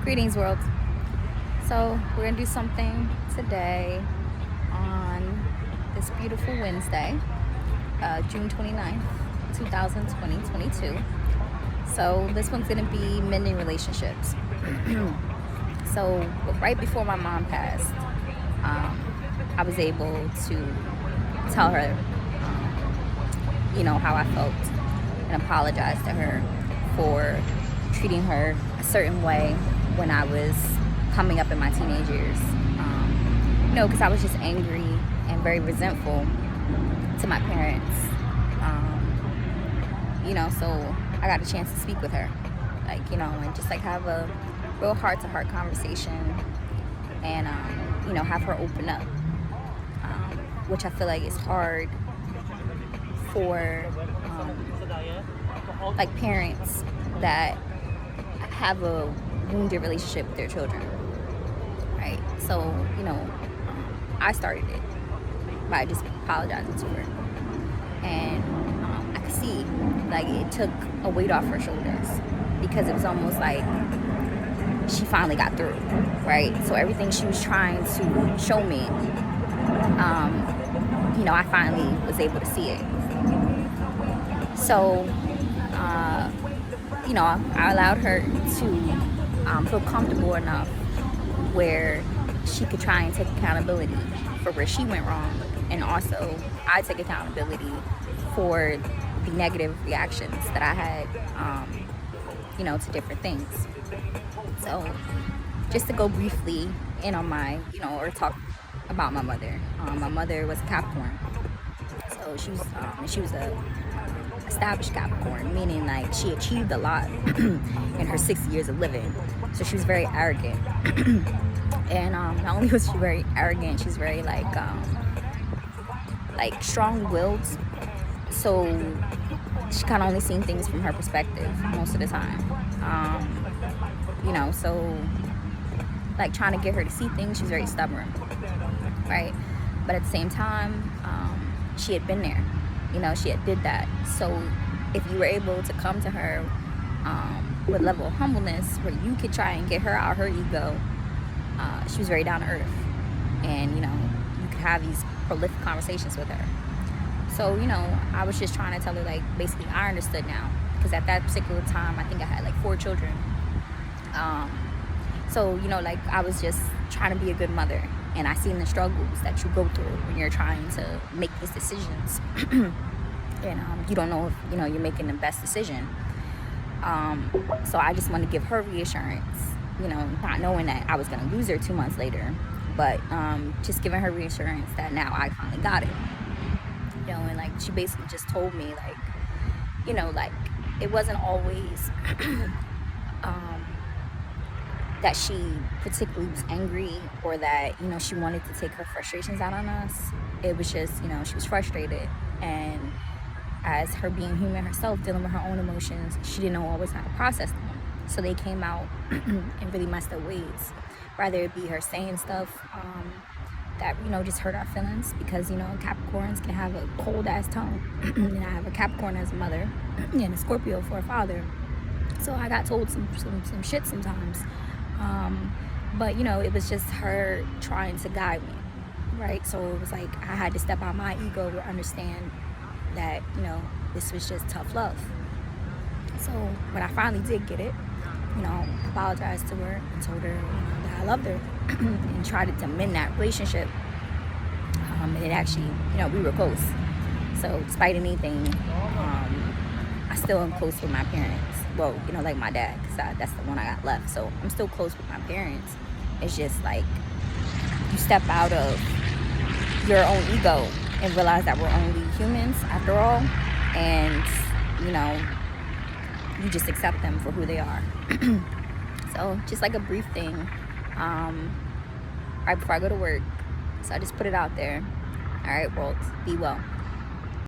Greetings, world. So we're gonna do something today on this beautiful Wednesday, June 29th, 2022. So this one's gonna be mending relationships. So right before my mom passed, I was able to tell her, how I felt and apologize to her for treating her a certain way when I was coming up in my teenage years. Because I was just angry and very resentful to my parents. So I got a chance to speak with her, and just have a real heart-to-heart conversation, and have her open up, which I feel like is hard for parents that have a wounded relationship with their children, right? So I started it by just apologizing to her, and I could see it took a weight off her shoulders, because it was almost like she finally got through, right? So everything she was trying to show me, I finally was able to see it. So I allowed her to feel comfortable enough where she could try and take accountability for where she went wrong, and also I take accountability for the negative reactions that I had, to different things. So just to go briefly in on or talk about my mother. My mother was a Capricorn, so she was a established Capricorn, meaning she achieved a lot in her 60 years of living. So she was very arrogant, and not only was she very arrogant, she's very strong-willed. So she kind of only seen things from her perspective most of the time. So trying to get her to see things, she's very stubborn, right? But at the same time, she had been there. She had did that. So if you were able to come to her with a level of humbleness where you could try and get her out of her ego, she was very down to earth, and you could have these prolific conversations with her. So I was just trying to tell her basically I understood now, because at that particular time I think I had 4 children. So I was just trying to be a good mother, and I seen the struggles that you go through when you're trying to make these decisions. And you don't know if you're making the best decision. So I just want to give her reassurance, not knowing that I was going to lose her 2 months later, but just giving her reassurance that now I finally got it. And she basically just told me it wasn't always that she particularly was angry, or that she wanted to take her frustrations out on us. It was just she was frustrated, and as her being human herself, dealing with her own emotions, she didn't know always how to process them. So they came out in really messed up ways. Rather it be her saying stuff that just hurt our feelings, because Capricorns can have a cold ass tongue. And I have a Capricorn as a mother and a Scorpio for a father, so I got told some shit sometimes. But it was just her trying to guide me, right? So it was I had to step out my ego to understand that this was just tough love. So when I finally did get it, I apologized to her and told her that I loved her and tried to mend that relationship. And it actually, we were close. So despite anything, I still am close with my parents. Well, my dad, because that's the one I got left. So I'm still close with my parents. It's just you step out of your own ego and realize that we're only humans after all, and you just accept them for who they are. So just a brief thing, right before I go to work. So I just put it out there. All right, world, be well.